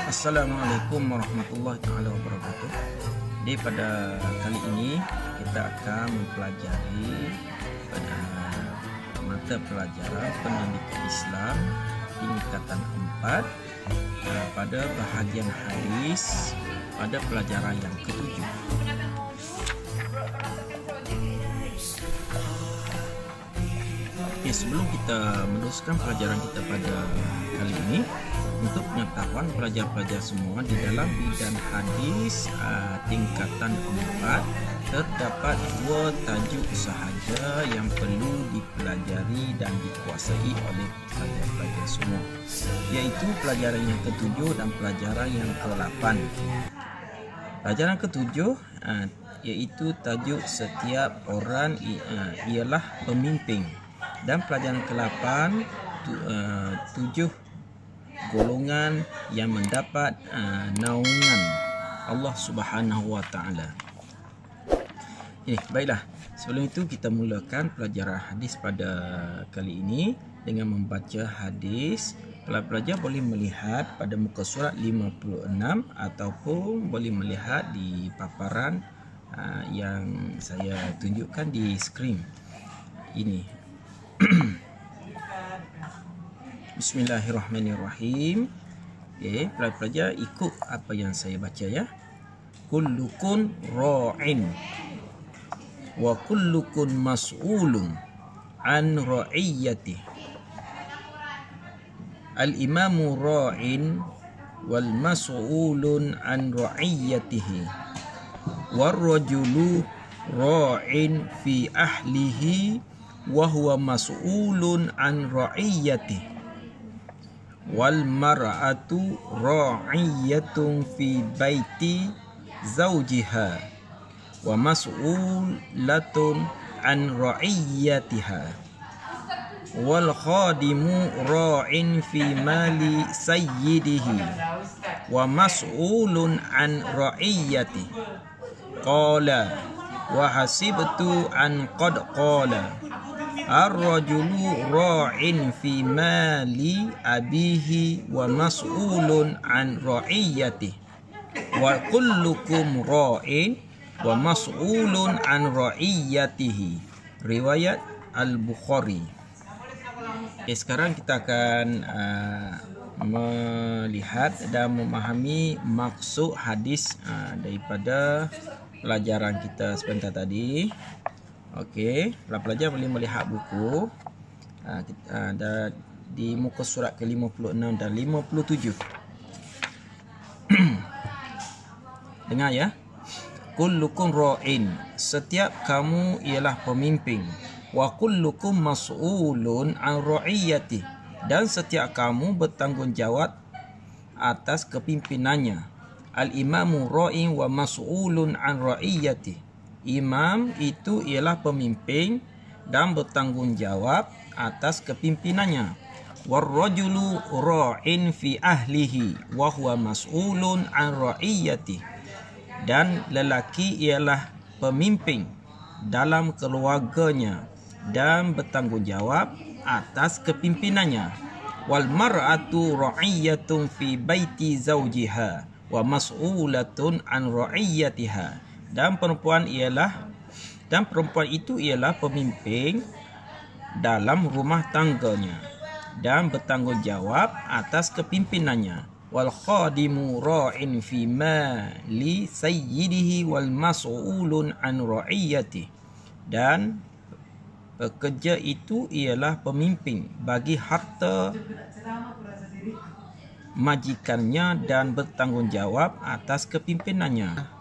Assalamualaikum warahmatullahi taala wabarakatuh. Jadi pada kali ini kita akan mempelajari pada mata pelajaran pendidikan Islam tingkatan 4 pada bahagian hadis pada pelajaran yang ke-7. Oke, sebelum kita meneruskan pelajaran kita pada kali ini, untuk pengetahuan pelajar-pelajar semua, di dalam bidang hadis tingkatan 4 terdapat 2 tajuk sahaja yang perlu dipelajari dan dikuasai oleh pelajar-pelajar semua, iaitu pelajaran yang ke-7 dan pelajaran yang ke-8. Pelajaran ke-7 iaitu tajuk setiap orang ialah pemimpin, dan pelajaran ke-8 7 golongan yang mendapat naungan Allah Subhanahu wa taala. Baiklah, sebelum itu kita mulakan pelajaran hadis pada kali ini dengan membaca hadis. Pelajar boleh melihat pada muka surat 56 ataupun boleh melihat di paparan yang saya tunjukkan di skrin ini. Bismillahirrahmanirrahim. Pelajar ikut apa yang saya baca ya. Kullukum ra'in wa kullukum mas'ulun an ra'iyyati. Al-imamu ra'in wal mas'ulun an ra'iyyatihi. War rajulu ra'in fi ahlihi wa huwa mas'ulun an ra'iyyatihi. Wal mar'atu ra'iyatun fi baiti zawjiha wa mas'ulatun an ra'iyatiha. Wal khadimu ra'in fi mali sayyidihi wa mas'ulun an ra'iyatihi. Qala wa hasibtu an qad qala ar-rajulu ra'in fi mali abihi wa mas'ulun an ra'iyatihi wa kullukum ra'in wa mas'ulun an ra'iyatihi. Riwayat Al-Bukhari. Sekarang kita akan melihat dan memahami maksud hadis daripada pelajaran kita sebentar tadi. Okey, pelajar boleh melihat buku di muka surat ke-56 dan 57. Dengar ya. Kullukum ra'in, setiap kamu ialah pemimpin. Wa kullukum mas'ulun an ra'iyyati, dan setiap kamu bertanggungjawab atas kepimpinannya. Al-imamu ra'in wa mas'ulun an ra'iyyati. Imam itu ialah pemimpin dan bertanggungjawab atas kepimpinannya. Warrajulu ra'in fi ahlihi wa huwa mas'ulun an ra'iyyati. Dan lelaki ialah pemimpin dalam keluarganya dan bertanggungjawab atas kepimpinannya. Wal mar'atu ra'iyatun fi baiti zawjiha wa mas'ulatun an ra'iyyatiha. Dan perempuan itu ialah pemimpin dalam rumah tangganya dan bertanggungjawab atas kepimpinannya. Wal khadimu ra'in fi mali sayyidihi wal mas'ulun an ra'iyyatihi. Dan pekerja itu ialah pemimpin bagi harta majikannya dan bertanggungjawab atas kepimpinannya.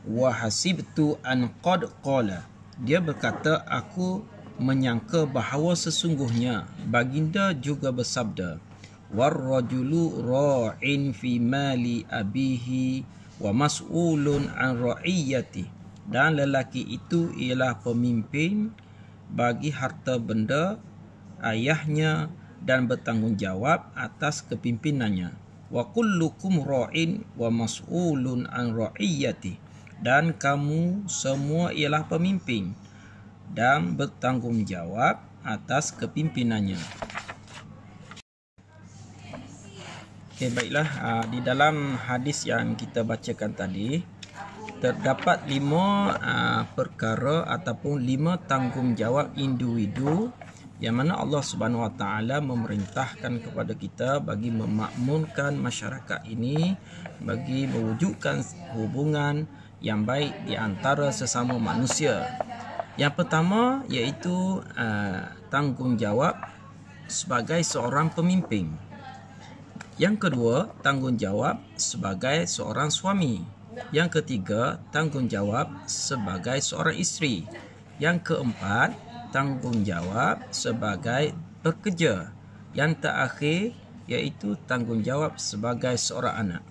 Wa hasibtu an qad qala, dia berkata, aku menyangka bahawa sesungguhnya baginda juga bersabda, war rajulu ra'in fi mali abihi wa mas'ulun an ra'iyyati. Dan lelaki itu ialah pemimpin bagi harta benda ayahnya dan bertanggungjawab atas kepimpinannya. Wa kullukum ra'in wa mas'ulun an ra'iyyati. Dan kamu semua ialah pemimpin dan bertanggungjawab atas kepimpinannya. Okey, baiklah, di dalam hadis yang kita bacakan tadi terdapat 5 perkara ataupun 5 tanggungjawab individu yang mana Allah Subhanahu Wa Taala memerintahkan kepada kita bagi memakmurkan masyarakat ini, bagi mewujudkan hubungan yang baik di antara sesama manusia. Yang pertama iaitu tanggungjawab sebagai seorang pemimpin. Yang kedua, tanggungjawab sebagai seorang suami. Yang ketiga, tanggungjawab sebagai seorang isteri. Yang keempat, tanggungjawab sebagai pekerja. Yang terakhir iaitu tanggungjawab sebagai seorang anak.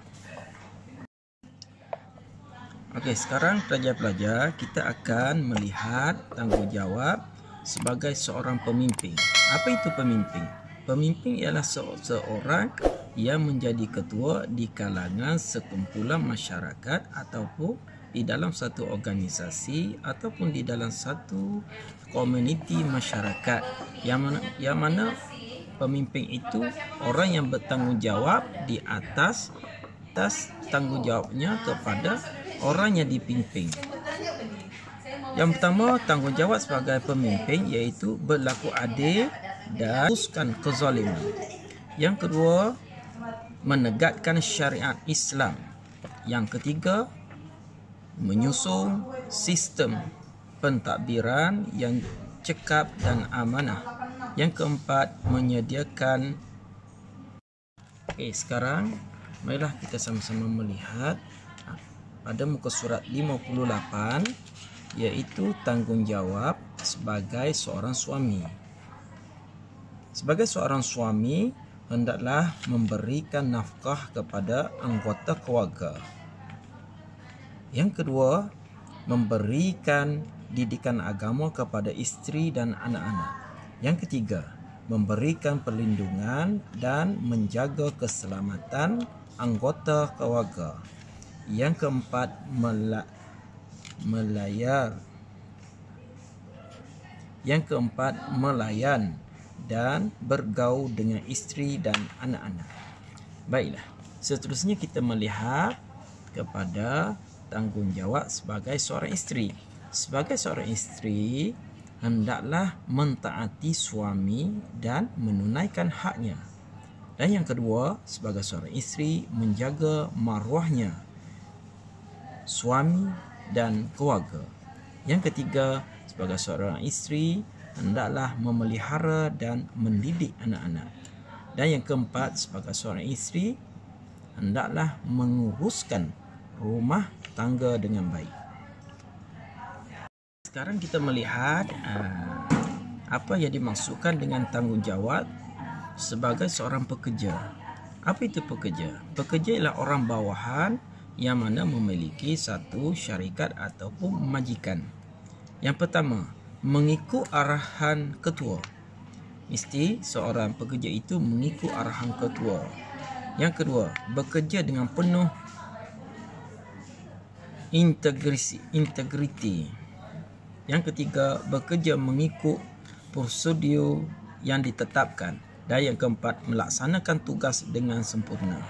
Okey, sekarang pelajar-pelajar kita akan melihat tanggungjawab sebagai seorang pemimpin. Apa itu pemimpin? Pemimpin ialah seorang yang menjadi ketua di kalangan sekumpulan masyarakat ataupun di dalam satu organisasi ataupun di dalam satu komuniti masyarakat yang mana pemimpin itu orang yang bertanggungjawab di atas tanggungjawabnya kepada orang yang dipimpin. Yang pertama, tanggungjawab sebagai pemimpin iaitu berlaku adil dan menghapuskan kezaliman. Yang kedua, menegakkan syariat Islam. Yang ketiga, menyusun sistem pentadbiran yang cekap dan amanah. Yang keempat, menyediakan. Sekarang marilah kita sama-sama melihat pada muka surat 58 iaitu tanggungjawab sebagai seorang suami. Sebagai seorang suami, hendaklah memberikan nafkah kepada anggota keluarga. Yang kedua, memberikan didikan agama kepada isteri dan anak-anak. Yang ketiga, memberikan perlindungan dan menjaga keselamatan anggota keluarga. Yang keempat, melayan dan bergaul dengan isteri dan anak-anak. Baiklah, seterusnya kita melihat kepada tanggungjawab sebagai seorang isteri. Sebagai seorang isteri, hendaklah mentaati suami dan menunaikan haknya. Dan yang kedua, sebagai seorang isteri, menjaga maruahnya suami dan keluarga. Yang ketiga, sebagai seorang isteri, hendaklah memelihara dan mendidik anak-anak. Dan yang keempat, sebagai seorang isteri, hendaklah menguruskan rumah tangga dengan baik. Sekarang kita melihat apa yang dimaksudkan dengan tanggungjawab sebagai seorang pekerja. Apa itu pekerja? Pekerja ialah orang bawahan yang mana memiliki satu syarikat ataupun majikan. Yang pertama, mengikut arahan ketua. Mesti seorang pekerja itu mengikut arahan ketua. Yang kedua, bekerja dengan penuh integriti. Yang ketiga, bekerja mengikut prosedur yang ditetapkan. Dan yang keempat, melaksanakan tugas dengan sempurna.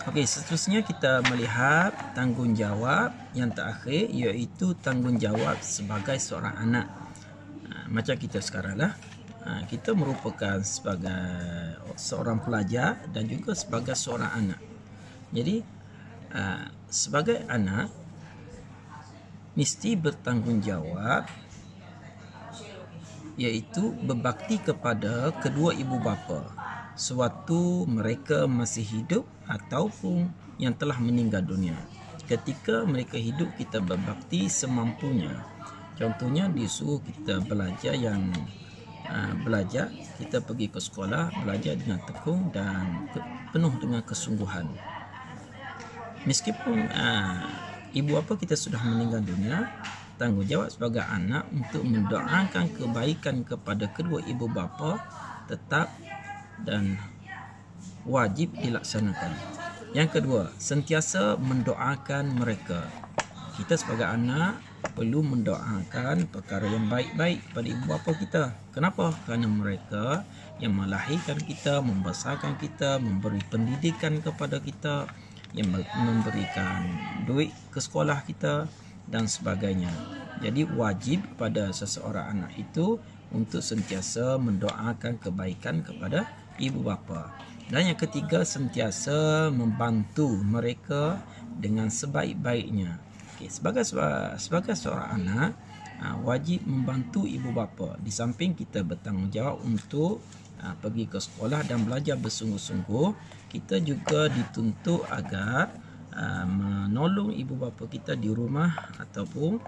Okey, seterusnya kita melihat tanggungjawab yang terakhir iaitu tanggungjawab sebagai seorang anak. Macam kita sekarang lah, kita merupakan sebagai seorang pelajar dan juga sebagai seorang anak. Jadi sebagai anak mesti bertanggungjawab iaitu berbakti kepada kedua ibu bapa sewaktu mereka masih hidup ataupun yang telah meninggal dunia. Ketika mereka hidup, kita berbakti semampunya. Contohnya disuruh kita belajar kita pergi ke sekolah, belajar dengan tekun dan penuh dengan kesungguhan. Meskipun ibu bapa kita sudah meninggal dunia, tanggungjawab sebagai anak untuk mendoakan kebaikan kepada kedua ibu bapa tetap dan wajib dilaksanakan. Yang kedua, sentiasa mendoakan mereka. Kita sebagai anak perlu mendoakan perkara yang baik-baik kepada ibu bapa kita. Kenapa? Kerana mereka yang melahirkan kita, membesarkan kita, memberi pendidikan kepada kita, yang memberikan duit ke sekolah kita dan sebagainya. Jadi wajib pada seseorang anak itu untuk sentiasa mendoakan kebaikan kepada ibu bapa. Dan yang ketiga, sentiasa membantu mereka dengan sebaik-baiknya. Sebagai seorang anak, wajib membantu ibu bapa. Di samping kita bertanggungjawab untuk pergi ke sekolah dan belajar bersungguh-sungguh, kita juga dituntut agar menolong ibu bapa kita di rumah ataupun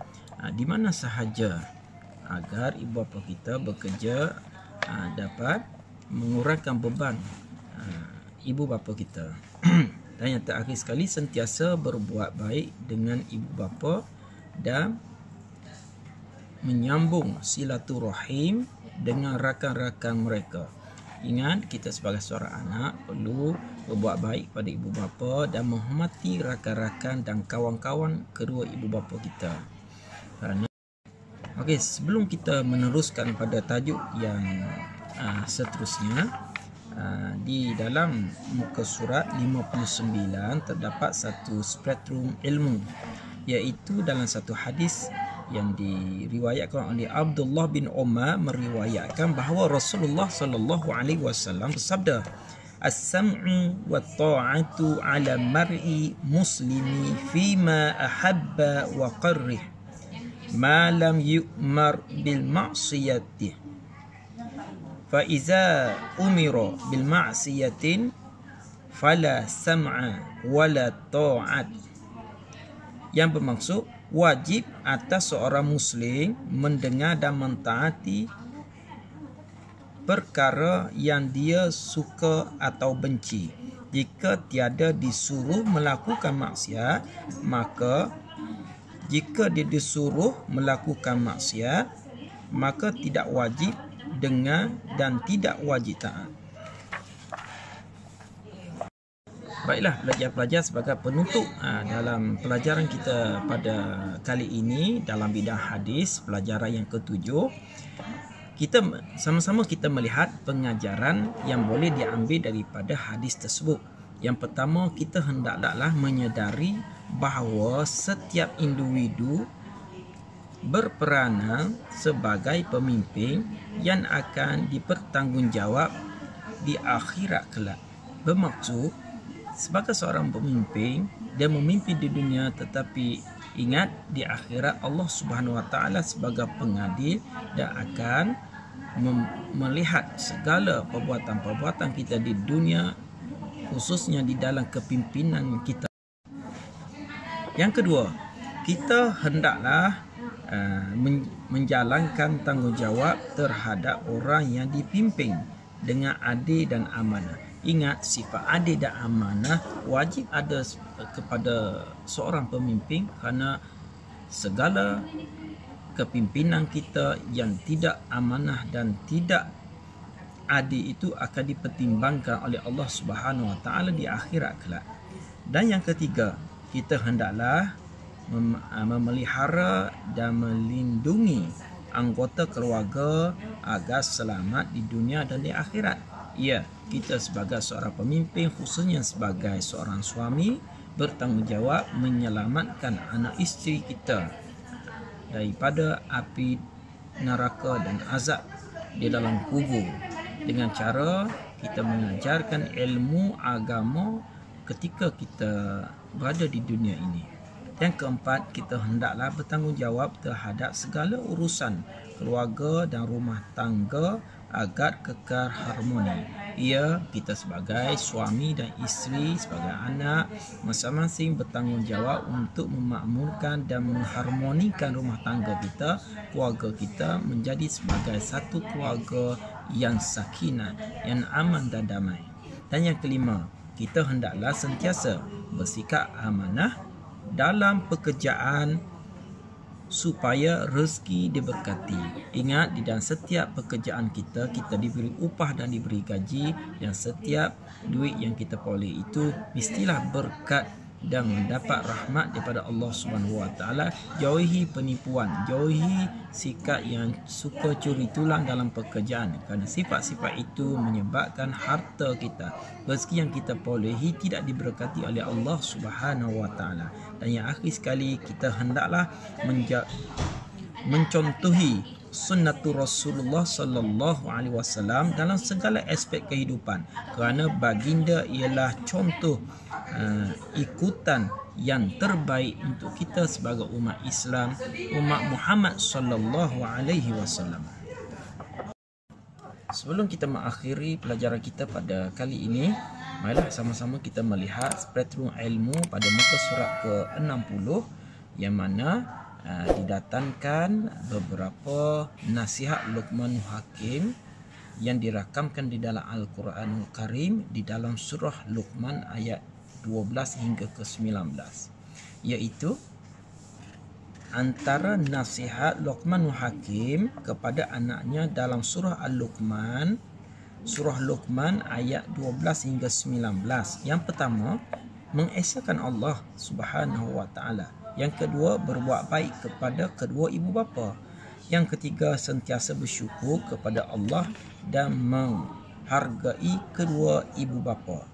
di mana sahaja, agar ibu bapa kita bekerja dapat mengurangkan beban ibu bapa kita. Dan yang terakhir sekali, sentiasa berbuat baik dengan ibu bapa dan menyambung silaturahim dengan rakan-rakan mereka. Ingat, kita sebagai seorang anak perlu berbuat baik pada ibu bapa dan menghormati rakan-rakan dan kawan-kawan kedua ibu bapa kita. Okey, sebelum kita meneruskan pada tajuk yang seterusnya, di dalam muka surat 59 terdapat satu spektrum ilmu, iaitu dalam satu hadis yang diriwayatkan oleh Abdullah bin Umar, meriwayatkan bahawa Rasulullah sallallahu alaihi wasallam bersabda, "As-sam'u wa ta'atu 'ala mar'i muslimi fima ahabba wa qarrih ma lam yu'mar bil ma'siyati. Fa iza umira bil ma'siyatin fala sam'a wala ta'at." Yang bermaksud, wajib atas seorang muslim mendengar dan mentaati perkara yang dia suka atau benci. Jika tiada disuruh melakukan maksiat, maka jika dia disuruh melakukan maksiat, maka tidak wajib dengar dan tidak wajib taat. Baiklah pelajar-pelajar, sebagai penutup dalam pelajaran kita pada kali ini dalam bidang hadis, pelajaran yang ketujuh, kita sama-sama melihat pengajaran yang boleh diambil daripada hadis tersebut. Yang pertama, kita hendaklah menyedari bahawa setiap individu berperanan sebagai pemimpin yang akan dipertanggungjawab di akhirat kelak. Bermaksud, sebagai seorang pemimpin, dia memimpin di dunia, tetapi ingat di akhirat Allah Subhanahu Wa Taala sebagai pengadil dan akan melihat segala perbuatan-perbuatan kita di dunia, khususnya di dalam kepimpinan kita. Yang kedua, kita hendaklah menjalankan tanggungjawab terhadap orang yang dipimpin dengan adil dan amanah. Ingat, sifat adil dan amanah wajib ada kepada seorang pemimpin, kerana segala kepimpinan kita yang tidak amanah dan tidak adil itu akan dipertimbangkan oleh Allah Subhanahu Wa Taala di akhirat kelak. Dan yang ketiga, kita hendaklah memelihara dan melindungi anggota keluarga agar selamat di dunia dan di akhirat. Ya, kita sebagai seorang pemimpin, khususnya sebagai seorang suami, bertanggungjawab menyelamatkan anak isteri kita daripada api neraka dan azab di dalam kubur, dengan cara kita mengajarkan ilmu agama ketika kita berada di dunia ini. Yang keempat, kita hendaklah bertanggungjawab terhadap segala urusan keluarga dan rumah tangga agar kekal harmoni. Ia, kita sebagai suami dan isteri, sebagai anak, masing-masing bertanggungjawab untuk memakmurkan dan mengharmonikan rumah tangga kita, keluarga kita menjadi sebagai satu keluarga yang sakinah, yang aman dan damai. Dan yang kelima, kita hendaklah sentiasa bersikap amanah dalam pekerjaan supaya rezeki diberkati. Ingat, di dalam setiap pekerjaan kita diberi upah dan diberi gaji, dan setiap duit yang kita peroleh itu mestilah berkat dan mendapat rahmat daripada Allah Subhanahu Wa Taala. Jauhi penipuan, jauhi sikap yang suka curi tulang dalam pekerjaan, kerana sifat-sifat itu menyebabkan harta kita, rezeki yang kita perolehi tidak diberkati oleh Allah Subhanahu Wa Taala. Dan yang akhir sekali, kita hendaklah mencontohi sunnatul Rasulullah sallallahu alaihi wasallam dalam segala aspek kehidupan, kerana baginda ialah contoh ikutan yang terbaik untuk kita sebagai umat Islam, umat Muhammad sallallahu alaihi wasallam. Sebelum kita mengakhiri pelajaran kita pada kali ini, marilah sama-sama kita melihat spektrum ilmu pada muka surat ke-60, yang mana didatangkan beberapa nasihat Luqmanul Hakim yang dirakamkan di dalam Al-Quranul Karim di dalam surah Luqman ayat 12 hingga ke 19, iaitu antara nasihat Luqmanul Hakim kepada anaknya dalam surah Al-Luqman, surah Luqman ayat 12 hingga 19. Yang pertama, mengesahkan Allah Subhanahu Wa Taala. Yang kedua, berbuat baik kepada kedua ibu bapa. Yang ketiga, sentiasa bersyukur kepada Allah dan menghargai kedua ibu bapa.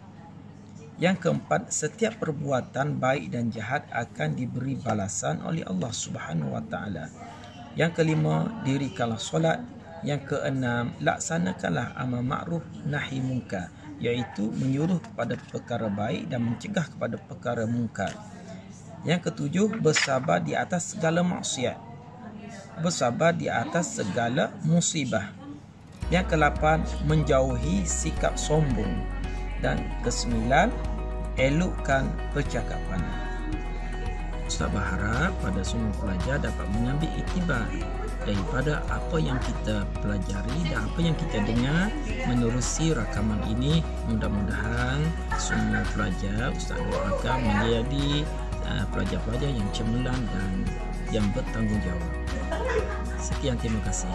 Yang keempat, setiap perbuatan baik dan jahat akan diberi balasan oleh Allah Subhanahu Wa Taala. Yang kelima, dirikanlah solat. Yang keenam, laksanakanlah amal ma'ruf nahi munkar, iaitu menyuruh kepada perkara baik dan mencegah kepada perkara munkar. Yang ketujuh, bersabar di atas segala maksiat, bersabar di atas segala musibah. Yang kelapan, menjauhi sikap sombong. Dan kesembilan, elokkan percakapan. Ustaz berharap pada semua pelajar dapat mengambil iktibar daripada apa yang kita pelajari dan apa yang kita dengar menerusi rakaman ini. Mudah-mudahan semua pelajar Ustaz doakan menjadi pelajar-pelajar yang cemerlang dan yang bertanggungjawab. Sekian, terima kasih.